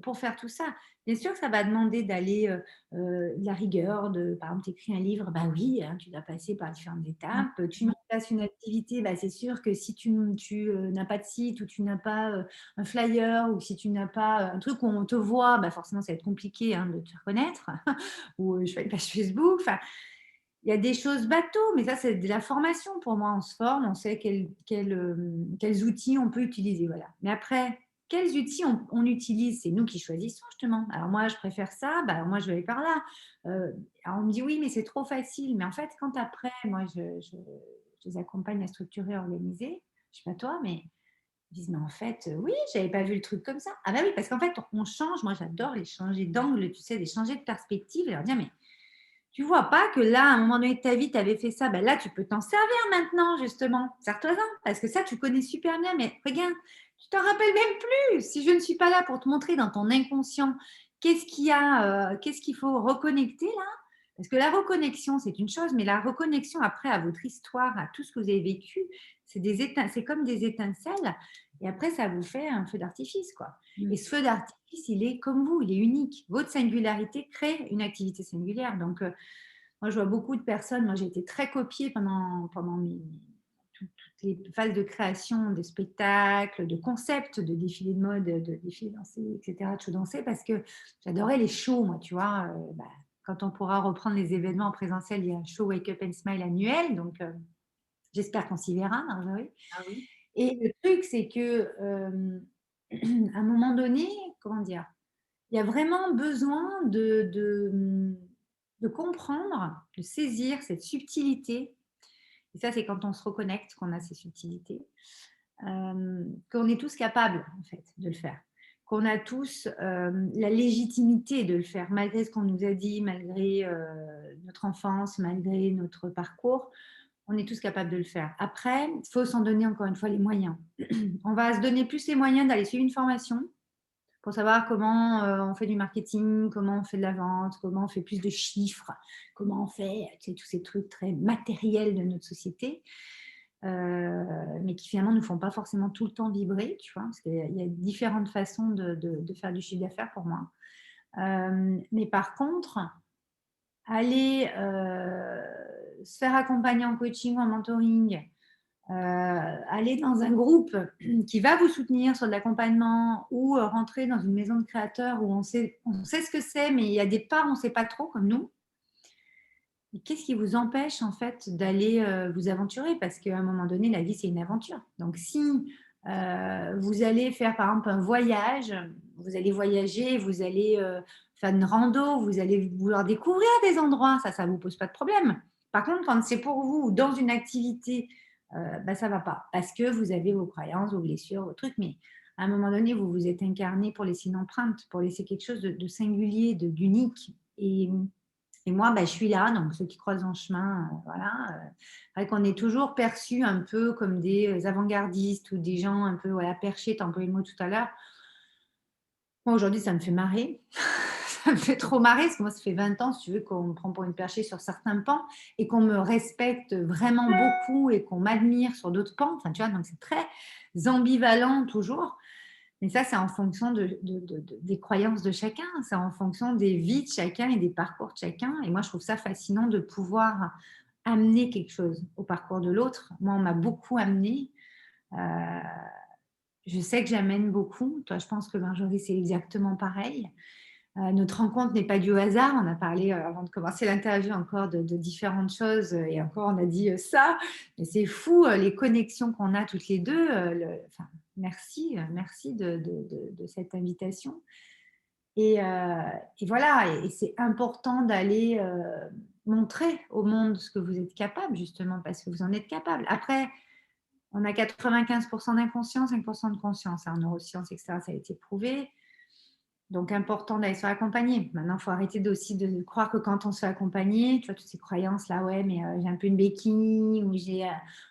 pour faire tout ça. Bien sûr que ça va demander d'aller, de la rigueur, par exemple, tu écris un livre, bah oui, hein, tu dois passer par différentes Mmh. étapes. Tu mets en place une activité, bah, c'est sûr que si n'as pas de site ou tu n'as pas, un flyer ou si tu n'as pas, un truc où on te voit, bah, forcément ça va être compliqué, hein, de te faire connaître ou, je fais une page Facebook, enfin, il y a des choses bateaux, mais ça, c'est de la formation pour moi. On se forme, on sait quels outils on peut utiliser, voilà. Mais après, quels outils on utilise? C'est nous qui choisissons justement. Alors moi, je préfère ça, bah, alors moi, je vais aller par là. Alors on me dit: «Oui, mais c'est trop facile». Mais en fait, quand après, moi, je les accompagne à structurer, à organiser, je sais pas toi, mais ils disent: «Mais en fait, oui, j'avais pas vu le truc comme ça». Ah bah oui, parce qu'en fait, on change. Moi, j'adore les changer d'angle, tu sais, les changer de perspective et leur dire: «Mais tu vois pas que là, à un moment donné de ta vie, tu avais fait ça, ben là, tu peux t'en servir maintenant, justement. Sers-toi-en, parce que ça, tu connais super bien. Mais regarde, tu t'en rappelles même plus. Si je ne suis pas là pour te montrer dans ton inconscient qu'est-ce qu'il faut reconnecter là. Parce que la reconnexion, c'est une chose, mais la reconnexion après à votre histoire, à tout ce que vous avez vécu, c'est comme des étincelles. Et après, ça vous fait un feu d'artifice, quoi. Mmh. Et ce feu d'artifice, il est comme vous, il est unique. Votre singularité crée une activité singulière. Donc, moi, je vois beaucoup de personnes. Moi, j'ai été très copiée pendant toutes les phases de création de spectacles, de concepts, de défilés de mode, de défilés dansés, etc., de shows dansés, parce que j'adorais les shows, moi, tu vois. Bah, quand on pourra reprendre les événements en présentiel, il y a un show Wake Up and Smile annuel. Donc, j'espère qu'on s'y verra, Marjorie. Ah oui? Et le truc, c'est que, à un moment donné, comment dire? Il y a vraiment besoin de comprendre, de saisir cette subtilité. Et ça, c'est quand on se reconnecte qu'on a ces subtilités. Qu'on est tous capables, en fait, de le faire. Qu'on a tous, la légitimité de le faire, malgré ce qu'on nous a dit, malgré, notre enfance, malgré notre parcours. On est tous capables de le faire. Après, il faut s'en donner encore une fois les moyens. On va se donner plus les moyens d'aller suivre une formation pour savoir comment, on fait du marketing, comment on fait de la vente, comment on fait plus de chiffres, comment on fait, tu sais, tous ces trucs très matériels de notre société, mais qui finalement ne nous font pas forcément tout le temps vibrer, tu vois? Parce qu'il y a différentes façons de faire du chiffre d'affaires pour moi. Mais par contre, aller, se faire accompagner en coaching ou en mentoring, aller dans un groupe qui va vous soutenir sur de l'accompagnement ou rentrer dans une maison de créateurs où on sait ce que c'est, mais il y a des parts, on ne sait pas trop, comme nous. Et qu'est-ce qui vous empêche en fait d'aller vous aventurer? Parce qu'à un moment donné, la vie, c'est une aventure. Donc si vous allez faire par exemple un voyage, vous allez voyager, vous allez faire une rando, vous allez vouloir découvrir des endroits, ça ne vous pose pas de problème. Par contre, quand c'est pour vous ou dans une activité, bah, ça ne va pas. Parce que vous avez vos croyances, vos blessures, vos trucs. Mais à un moment donné, vous vous êtes incarné pour laisser une empreinte, pour laisser quelque chose de singulier, d'unique. Et moi, je suis là, donc ceux qui croisent en chemin, voilà. C'est vrai qu'on est toujours perçus un peu comme des avant-gardistes ou des gens un peu voilà, perchés, tu as employé le mot tout à l'heure. Moi, aujourd'hui, ça me fait marrer. Ça me fait trop marrer, parce que moi, ça fait 20 ans, si tu veux, qu'on me prend pour une perchée sur certains pans et qu'on me respecte vraiment beaucoup et qu'on m'admire sur d'autres pans. Enfin, tu vois, donc c'est très ambivalent toujours. Mais ça, c'est en fonction des croyances de chacun, c'est en fonction des vies de chacun et des parcours de chacun. Et moi, je trouve ça fascinant de pouvoir amener quelque chose au parcours de l'autre. Moi, on m'a beaucoup amené. Euh, je sais que j'amène beaucoup. Toi, je pense que Marjorie, c'est exactement pareil. Notre rencontre n'est pas due au hasard. On a parlé, avant de commencer l'interview, encore de différentes choses. Et encore, on a dit ça. Mais c'est fou, les connexions qu'on a toutes les deux. Enfin, merci, merci de cette invitation. Et voilà, et c'est important d'aller montrer au monde ce que vous êtes capable, justement, parce que vous en êtes capable. Après, on a 95% d'inconscience, 5% de conscience. En neurosciences, etc., ça a été prouvé. Donc, important d'aller se faire accompagner. Maintenant, il faut arrêter aussi de croire que quand on se fait accompagner, tu vois, toutes ces croyances-là, ouais, mais j'ai un peu une béquille,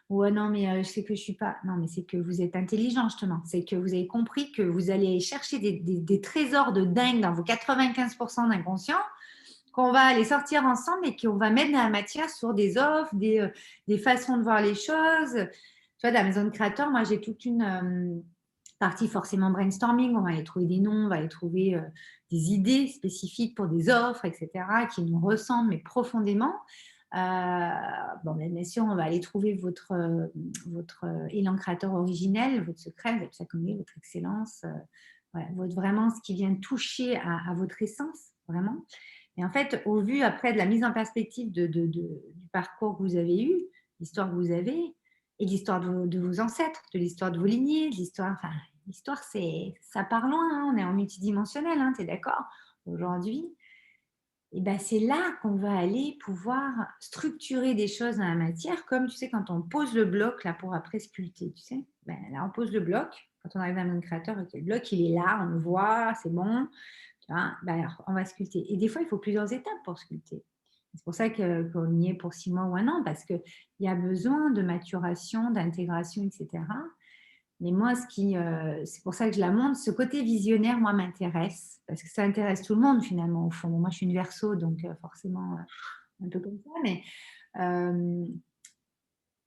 ou non, mais je sais que je ne suis pas. Non, mais c'est que vous êtes intelligent, justement. C'est que vous avez compris que vous allez chercher des trésors de dingue dans vos 95% d'inconscient, qu'on va aller sortir ensemble et qu'on va mettre dans la matière sur des offres, des façons de voir les choses. Tu vois, dans la maison de créateur, moi, j'ai toute une partie forcément brainstorming. On va aller trouver des noms, on va aller trouver des idées spécifiques pour des offres, etc., qui nous ressemblent, mais profondément. Bon, bien sûr, on va aller trouver votre élan créateur originel, votre secret, votre saconé, votre excellence, voilà, vraiment ce qui vient toucher à votre essence, vraiment. Et en fait, au vu après de la mise en perspective du parcours que vous avez eu, l'histoire que vous avez, et l'histoire de vos ancêtres, de l'histoire de vos lignées, de l'histoire, enfin, l'histoire, ça part loin, hein, on est en multidimensionnel, hein, tu es d'accord, aujourd'hui. Et ben, c'est là qu'on va aller pouvoir structurer des choses dans la matière, comme tu sais, quand on pose le bloc là, pour après sculpter, tu sais. Ben, là, on pose le bloc, quand on arrive dans le créateur, le bloc, il est là, on le voit, c'est bon. Ben, alors, on va sculpter. Et des fois, il faut plusieurs étapes pour sculpter. C'est pour ça qu'on y est pour 6 mois ou un an, parce qu'il y a besoin de maturation, d'intégration, etc. Mais moi, c'est pour ça que je la montre, ce côté visionnaire, moi, m'intéresse, parce que ça intéresse tout le monde, finalement, au fond. Moi, je suis une Verseau, donc forcément, un peu comme ça, mais euh,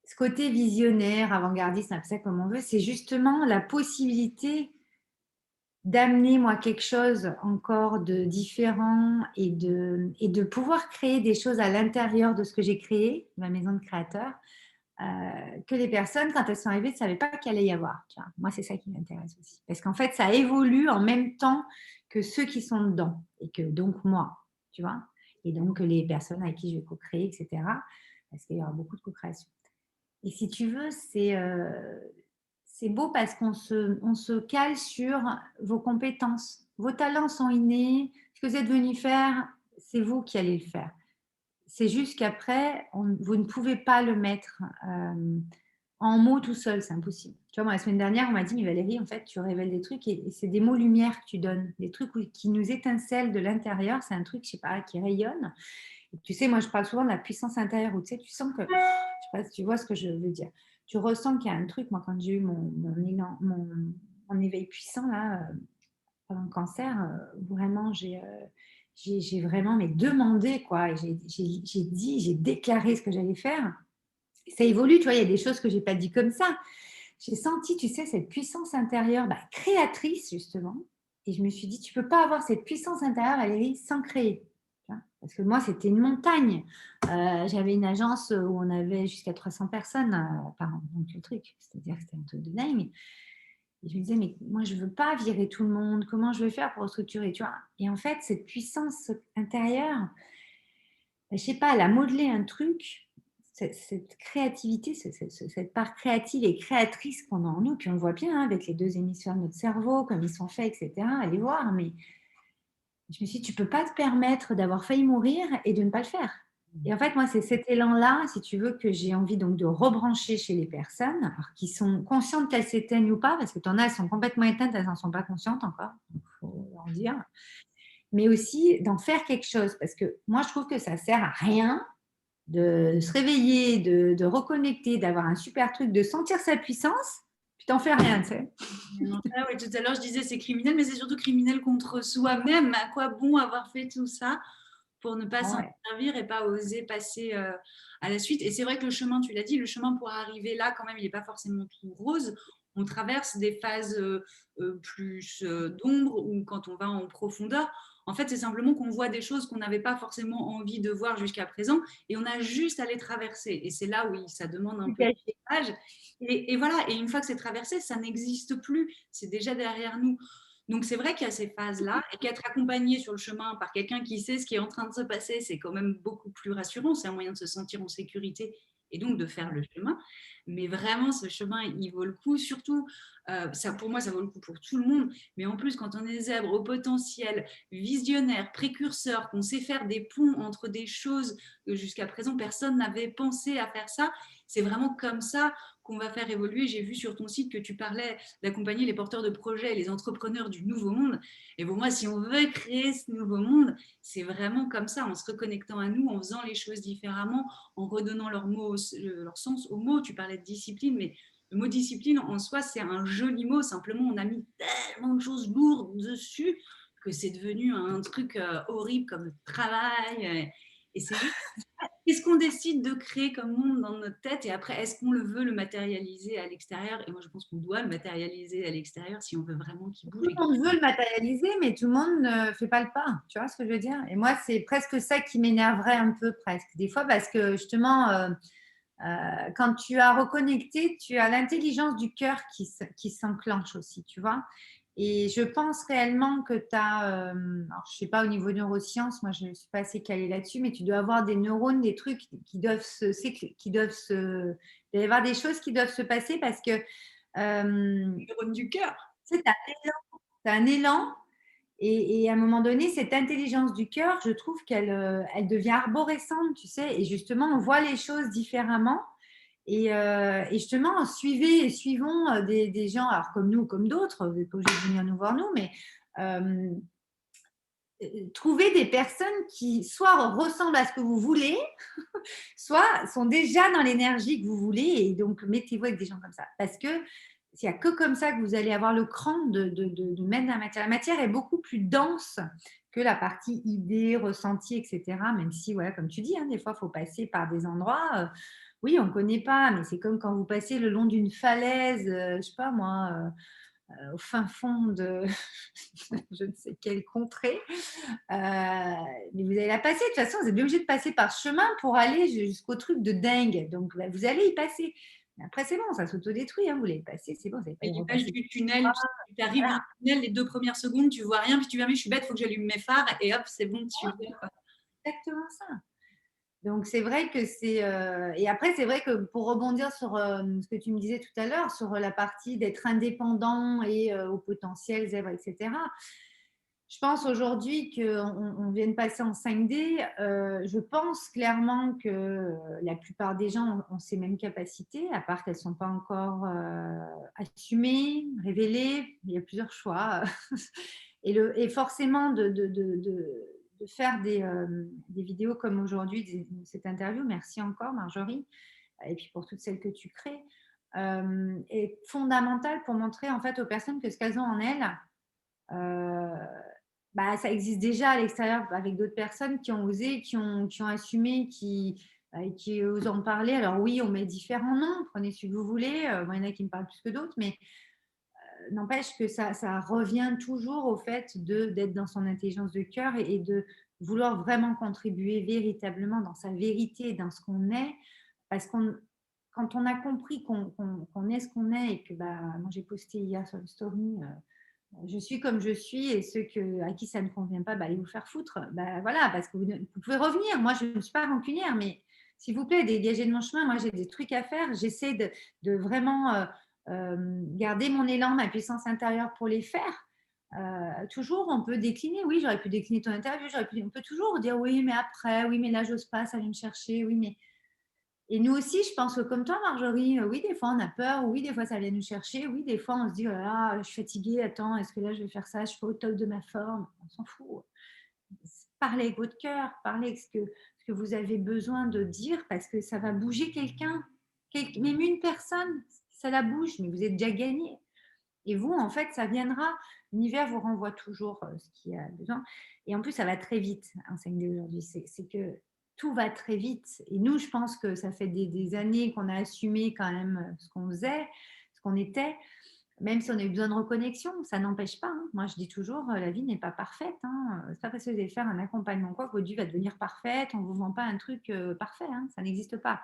ce côté visionnaire, avant-gardiste, un peu ça comme on veut, c'est justement la possibilité d'amener moi quelque chose encore de différent et de pouvoir créer des choses à l'intérieur de ce que j'ai créé, ma maison de créateur, que les personnes, quand elles sont arrivées, ne savaient pas qu'il allait y avoir. Tu vois. Moi, c'est ça qui m'intéresse aussi. Parce qu'en fait, ça évolue en même temps que ceux qui sont dedans et que donc moi, tu vois. Et donc les personnes avec qui je vais co-créer, etc. Parce qu'il y aura beaucoup de co-création. Et si tu veux, c'est beau parce qu'on se cale sur vos compétences. Vos talents sont innés. Ce que vous êtes venu faire, c'est vous qui allez le faire. C'est juste qu'après, vous ne pouvez pas le mettre en mots tout seul, c'est impossible. Tu vois, moi, la semaine dernière, on m'a dit, mais Valérie, en fait, tu révèles des trucs et c'est des mots lumière que tu donnes, des trucs qui nous étincellent de l'intérieur. C'est un truc, je sais pas, qui rayonne. Et tu sais, moi, je parle souvent de la puissance intérieure où tu sais, tu sens que, je sais pas si tu vois ce que je veux dire. Tu ressens qu'il y a un truc, moi, quand j'ai eu mon éveil puissant, là, pendant le cancer, vraiment, j'ai vraiment mais demandé, quoi. Et j'ai dit, j'ai déclaré ce que j'allais faire. Et ça évolue, tu vois, il y a des choses que je n'ai pas dit comme ça. J'ai senti, tu sais, cette puissance intérieure créatrice, justement. Et je me suis dit, tu ne peux pas avoir cette puissance intérieure, Valérie, sans créer. Parce que moi, c'était une montagne. J'avais une agence où on avait jusqu'à 300 personnes par an. Donc, le truc, c'est-à-dire que c'était un truc de dingue. Et je me disais, mais moi, je ne veux pas virer tout le monde. Comment je vais faire pour structurer, tu vois? Et en fait, cette puissance intérieure, je ne sais pas, elle a modelé un truc, cette créativité, cette part créative et créatrice qu'on a en nous, puis on le voit bien hein, avec les deux hémisphères de notre cerveau, comme ils sont faits, etc. Allez voir, mais je me suis dit, tu ne peux pas te permettre d'avoir failli mourir et de ne pas le faire. Et en fait, moi, c'est cet élan-là, si tu veux, que j'ai envie donc de rebrancher chez les personnes, alors qui sont conscientes qu'elles s'éteignent ou pas, parce que tu en as, elles sont complètement éteintes, elles n'en sont pas conscientes encore, il faut leur dire. Mais aussi d'en faire quelque chose, parce que moi, je trouve que ça sert à rien de se réveiller, de reconnecter, d'avoir un super truc, de sentir sa puissance, puis t'en fais rien, tu sais. Ah ouais, tout à l'heure, je disais c'est criminel, mais c'est surtout criminel contre soi-même. À quoi bon avoir fait tout ça pour ne pas s'en Ouais. servir et pas oser passer à la suite. Et c'est vrai que le chemin, tu l'as dit, le chemin pour arriver là, quand même, il n'est pas forcément tout rose. On traverse des phases plus d'ombre ou quand on va en profondeur. En fait, c'est simplement qu'on voit des choses qu'on n'avait pas forcément envie de voir jusqu'à présent et on a juste à les traverser. Et c'est là où ça demande un peu de courage. Et voilà, et une fois que c'est traversé, ça n'existe plus. C'est déjà derrière nous. Donc c'est vrai qu'il y a ces phases-là et qu'être accompagné sur le chemin par quelqu'un qui sait ce qui est en train de se passer, c'est quand même beaucoup plus rassurant. C'est un moyen de se sentir en sécurité et donc de faire le chemin. Mais vraiment, ce chemin, il vaut le coup. Surtout, ça, pour moi, ça vaut le coup pour tout le monde. Mais en plus, quand on est zèbre au potentiel, visionnaire, précurseur, qu'on sait faire des ponts entre des choses que jusqu'à présent, personne n'avait pensé à faire ça, c'est vraiment comme ça qu'on va faire évoluer. J'ai vu sur ton site que tu parlais d'accompagner les porteurs de projets et les entrepreneurs du nouveau monde. Et pour moi, si on veut créer ce nouveau monde, c'est vraiment comme ça, en se reconnectant à nous, en faisant les choses différemment, en redonnant leur sens aux mots. Tu parlais de discipline, mais le mot discipline en soi, c'est un joli mot. Simplement, on a mis tellement de choses lourdes dessus que c'est devenu un truc horrible comme le travail. Et c'est juste qu'est-ce qu'on décide de créer comme monde dans notre tête et après, est-ce qu'on le veut le matérialiser à l'extérieur? Et moi, je pense qu'on doit le matérialiser à l'extérieur si on veut vraiment qu'il bouge. Tout le monde veut le matérialiser, mais tout le monde ne fait pas le pas. Tu vois ce que je veux dire? Et moi, c'est presque ça qui m'énerverait un peu, presque. Des fois, parce que justement, quand tu as reconnecté, tu as l'intelligence du cœur qui s'enclenche aussi, tu vois. Et je pense réellement que tu as, alors je ne sais pas au niveau neurosciences, moi je ne suis pas assez calée là-dessus, mais tu dois avoir des neurones, des trucs qui doivent il doit y avoir des choses qui doivent se passer parce que Neurones du cœur. tu sais, tu as un élan et à un moment donné, cette intelligence du cœur, je trouve qu'elle elle devient arborescente, tu sais, et justement, on voit les choses différemment. Et justement, suivons des gens, alors comme nous, comme d'autres, vous n'êtes pas obligé de venir nous voir nous, mais euh, trouver des personnes qui soit ressemblent à ce que vous voulez, soit sont déjà dans l'énergie que vous voulez, et donc mettez-vous avec des gens comme ça. Parce que il n'y a que comme ça que vous allez avoir le cran de mettre la matière. La matière est beaucoup plus dense que la partie idée, ressenti, etc. Même si, voilà, comme tu dis, hein, des fois, il faut passer par des endroits. Oui, on ne connaît pas, mais c'est comme quand vous passez le long d'une falaise, je ne sais pas moi, au fin fond de je ne sais quelle contrée. Mais vous allez la passer. De toute façon, vous êtes obligé de passer par ce chemin pour aller jusqu'au truc de dingue. Donc, bah, vous allez y passer. Mais après, c'est bon, ça s'autodétruit. Hein, vous l'avez passé, c'est bon, vous n'allez pas Et y l'image repasser. du tunnel, tu arrives dans Voilà, le tunnel, les 2 premières secondes, tu vois rien, puis tu vas, mais je suis bête, il faut que j'allume mes phares, et hop, c'est bon, tu vois. exactement ça. Donc, c'est vrai que c'est. Et après, c'est vrai que pour rebondir sur ce que tu me disais tout à l'heure, sur la partie d'être indépendant et au potentiel zèbre, etc. Je pense aujourd'hui qu'on vient de passer en 5D. Je pense clairement que la plupart des gens ont ces mêmes capacités, à part qu'elles ne sont pas encore assumées, révélées. Il y a plusieurs choix. Et forcément, de faire des vidéos comme aujourd'hui, cette interview, merci encore Marjorie, et puis pour toutes celles que tu crées, est fondamentale pour montrer en fait aux personnes que ce qu'elles ont en elles, euh, bah, ça existe déjà à l'extérieur avec d'autres personnes qui ont osé, qui ont assumé, qui osent en parler. Alors oui, on met différents noms, prenez celui que vous voulez. Moi, il y en a qui me parlent plus que d'autres, mais n'empêche que ça revient toujours au fait d'être dans son intelligence de cœur et de vouloir vraiment contribuer véritablement dans sa vérité, dans ce qu'on est. Parce qu'on quand on a compris qu'on est ce qu'on est et que bah, moi j'ai posté hier sur le story, je suis comme je suis et ceux à qui ça ne convient pas, bah, allez vous faire foutre. Bah, voilà, parce que vous pouvez revenir. Moi, je ne suis pas rancunière, mais s'il vous plaît, dégagez de mon chemin. Moi, j'ai des trucs à faire. J'essaie de vraiment garder mon élan, ma puissance intérieure pour les faire. Toujours, on peut décliner. Oui, j'aurais pu décliner ton interview. On peut toujours dire oui, mais après, oui, mais là, j'ose pas, ça vient me chercher. Oui, mais. Et nous aussi, je pense que comme toi, Marjorie, oui, des fois, on a peur. Oui, des fois, ça vient nous chercher. Oui, des fois, on se dit, oh là là, je suis fatiguée. Attends, est-ce que là, je vais faire ça? Je suis pas au top de ma forme. On s'en fout. Parlez avec votre cœur. Parlez avec ce que vous avez besoin de dire parce que ça va bouger quelqu'un. Même une personne, ça la bouge, mais vous êtes déjà gagné. Et vous, en fait, ça viendra. L'univers vous renvoie toujours ce qu'il y a besoin. Et en plus, ça va très vite, en 5D aujourd'hui. C'est que tout va très vite. Et nous, je pense que ça fait des années qu'on a assumé quand même ce qu'on faisait, ce qu'on était, même si on a eu besoin de reconnexion. Ça n'empêche pas. Hein. Moi, je dis toujours, la vie n'est pas parfaite. Hein. C'est pas parce que vous allez faire un accompagnement quoi que votre vie va devenir parfaite. On ne vous vend pas un truc parfait. Hein. Ça n'existe pas.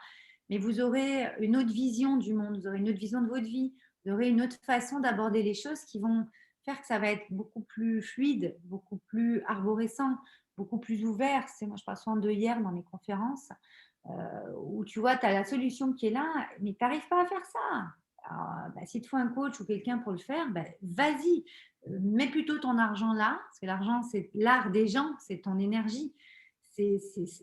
Mais vous aurez une autre vision du monde, vous aurez une autre vision de votre vie, vous aurez une autre façon d'aborder les choses qui vont faire que ça va être beaucoup plus fluide, beaucoup plus arborescent, beaucoup plus ouvert. Moi, je parle souvent de hier dans mes conférences, où tu vois, tu as la solution qui est là, mais tu n'arrives pas à faire ça. Alors, si tu faut un coach ou quelqu'un pour le faire, vas-y, mets plutôt ton argent là, parce que l'argent, c'est l'art des gens, c'est ton énergie.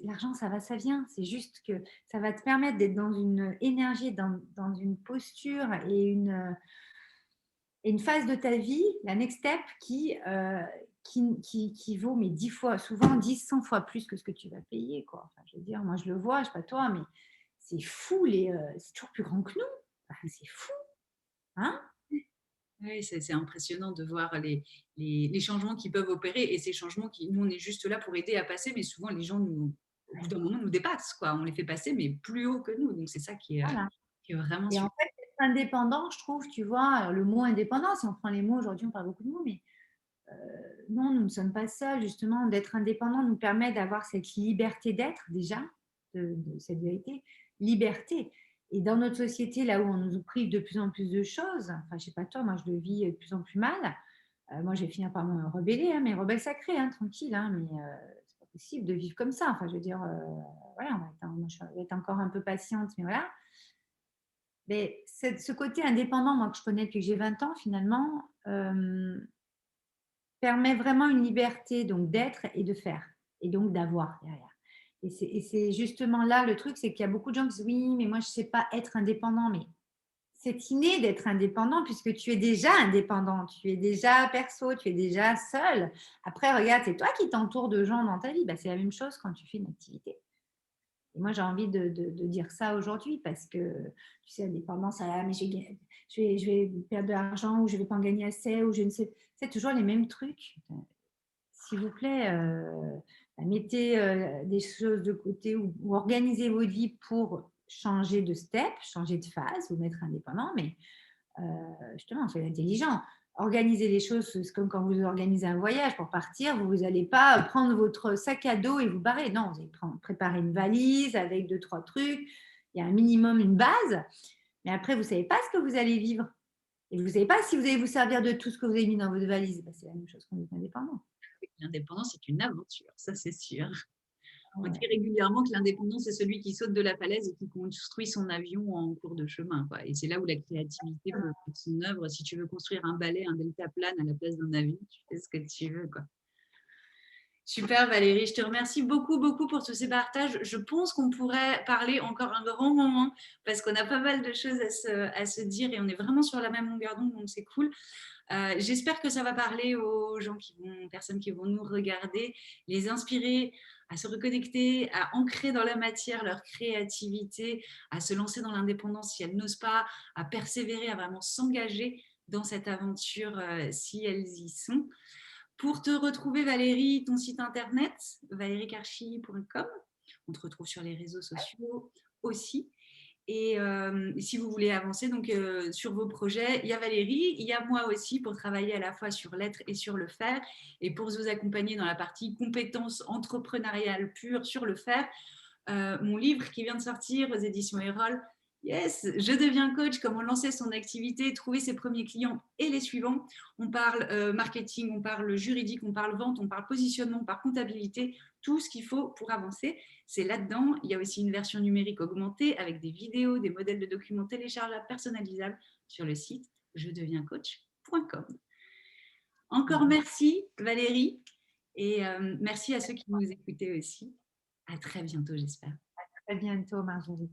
L'argent, ça va, ça vient. C'est juste que ça va te permettre d'être dans une énergie, dans une posture et une phase de ta vie, la next step, qui vaut mais 10 fois, souvent 10, 100 fois plus que ce que tu vas payer. Quoi. Enfin, je veux dire, moi, je le vois, je ne sais pas toi, mais c'est fou, c'est toujours plus grand que nous. Enfin, c'est fou. Hein. Oui, c'est impressionnant de voir les changements qui peuvent opérer et ces changements qui, nous, on est juste là pour aider à passer, mais souvent, les gens, au bout d'un moment, nous dépassent. Quoi. On les fait passer, mais plus haut que nous. Donc, c'est ça Voilà. qui est vraiment Et en super. fait, être indépendant, je trouve, tu vois, alors le mot indépendant, si on prend les mots, aujourd'hui, on parle beaucoup de mots, mais non, nous ne sommes pas seuls. Justement, d'être indépendant nous permet d'avoir cette liberté d'être déjà, de cette vérité, liberté. Et dans notre société, là où on nous prive de plus en plus de choses, enfin, je sais pas toi, moi je le vis de plus en plus mal. Moi, je vais finir par me rebeller, hein, mais rebelle sacré, hein, tranquille, hein, mais c'est pas possible de vivre comme ça. Enfin, je veux dire, voilà, moi, je vais être encore un peu patiente, mais voilà. Mais ce côté indépendant, moi que je connais depuis que j'ai 20 ans, finalement, permet vraiment une liberté donc d'être et de faire et donc d'avoir derrière. Et c'est justement là le truc, c'est qu'il y a beaucoup de gens qui disent oui, mais moi je ne sais pas être indépendant, mais c'est inné d'être indépendant puisque tu es déjà indépendant, tu es déjà perso, tu es déjà seul. Après, regarde, c'est toi qui t'entoures de gens dans ta vie. C'est la même chose quand tu fais une activité. Et moi, j'ai envie de dire ça aujourd'hui parce que, tu sais, la dépendance, mais je vais perdre de l'argent ou je ne vais pas en gagner assez ou je ne sais. C'est toujours les mêmes trucs. S'il vous plaît, mettez des choses de côté ou organisez votre vie pour changer de step, changer de phase, vous mettre indépendant, mais justement, soyez intelligent. Organisez les choses, c'est comme quand vous organisez un voyage pour partir, vous n'allez pas prendre votre sac à dos et vous barrer. Non, vous allez préparer une valise avec 2, 3 trucs. Il y a un minimum, une base. Mais après, vous ne savez pas ce que vous allez vivre. Et vous ne savez pas si vous allez vous servir de tout ce que vous avez mis dans votre valise. C'est la même chose quand vous êtes indépendant. L'indépendance, c'est une aventure, ça, c'est sûr. On dit Ouais. régulièrement que l'indépendant, c'est celui qui saute de la falaise et qui construit son avion en cours de chemin. Quoi. Et c'est là où la créativité peut faire son œuvre. Si tu veux construire un balai, un deltaplane à la place d'un avion, tu fais ce que tu veux. Quoi. Super Valérie, je te remercie beaucoup, beaucoup pour tous ces partages. Je pense qu'on pourrait parler encore un grand moment parce qu'on a pas mal de choses à se dire et on est vraiment sur la même longueur d'onde, donc c'est cool. J'espère que ça va parler aux gens personnes qui vont nous regarder, les inspirer à se reconnecter, à ancrer dans la matière leur créativité, à se lancer dans l'indépendance si elles n'osent pas, à persévérer, à vraiment s'engager dans cette aventure si elles y sont. Pour te retrouver, Valérie, ton site internet, valériekarchi.com. On te retrouve sur les réseaux sociaux aussi. Et si vous voulez avancer donc, sur vos projets, il y a Valérie, il y a moi aussi pour travailler à la fois sur l'être et sur le faire. Et pour vous accompagner dans la partie compétences entrepreneuriales pures sur le faire, mon livre qui vient de sortir aux éditions Erol, Yes, je deviens coach, comment lancer son activité, trouver ses premiers clients et les suivants. On parle marketing, on parle juridique, on parle vente, on parle positionnement, on parle comptabilité, tout ce qu'il faut pour avancer. C'est là-dedans. Il y a aussi une version numérique augmentée avec des vidéos, des modèles de documents téléchargeables, personnalisables sur le site je deviens coach.com. Encore merci Valérie et merci à ceux qui nous écoutaient aussi. À très bientôt, j'espère. À bientôt, Marjorie.